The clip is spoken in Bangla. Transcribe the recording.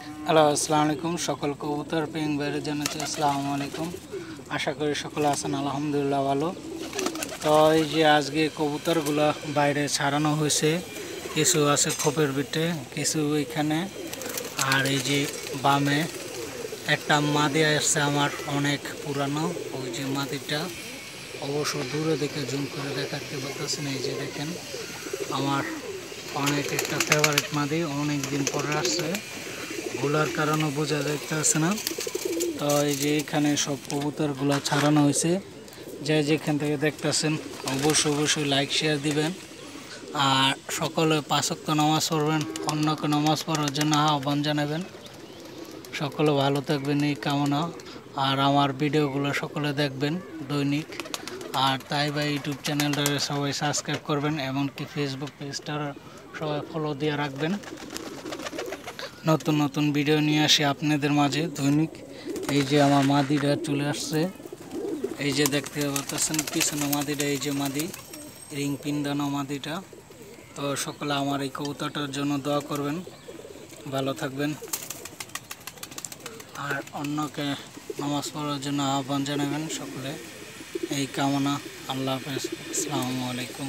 হ্যালো, আসসালামু আলাইকুম। সকল কবুতর প্রেমী ভাইদের জানাচ্ছি আসসালামু আলাইকুম। আশা করি সকলে আছেন আলহামদুলিল্লাহ ভালো। তো এই যে আজকে কবুতরগুলো বাইরে ছাড়ানো হয়েছে, কিছু আছে খোপের ভিতরে, কিছু এখানে। আর এই যে বামে একটা মাদি আসছে আমার, অনেক পুরানো। ওই যে মাদিটা অবশ্য দূরে দেখে জুম করে দেখাতে পারতেছেন। এই যে দেখেন, আমার অনেক একটা ফেভারিট মাদি, অনেক দিন পরে আসছে, ভুলার কারণে বোঝা যাইতেছে না। তো এই যে এখানে সব কবুতরগুলো ছাড়ানো হয়েছে, যে যেখান থেকে দেখতেছেন অবশ্যই লাইক শেয়ার দিবেন। আর সকলে 5 ওয়াক্ত নামাজ পড়বেন, অন্যকে নামাজ পড়ার জন্য আহ্বান জানাবেন। সকলে ভালো থাকবেন এই কামনা। আর আমার ভিডিওগুলো সকলে দেখবেন দৈনিক। আর তাই বা ইউটিউব চ্যানেলটা সবাই সাবস্ক্রাইব করবেন, এমনকি ফেসবুক পেজটা সবাই ফলো দিয়ে রাখবেন। নতুন নতুন ভিডিও নিয়ে আসি আপনাদের মাঝে দৈনিক। এই যে আমার মাদিটা চলে আসছে, এই যে দেখতে পাচ্ছেন পিছনে মাদিটা, এই যে মাদি রিং পিন্ডানো মাদিটা। তো সকলে আমার এই কবুতরটার জন্য দোয়া করবেন, ভালো থাকবেন। আর অন্যকে নামাজ পড়ার জন্য আহ্বান জানাবেন সকলে, এই কামনা। আল্লাহ হাফেজ, আসসালামু আলাইকুম।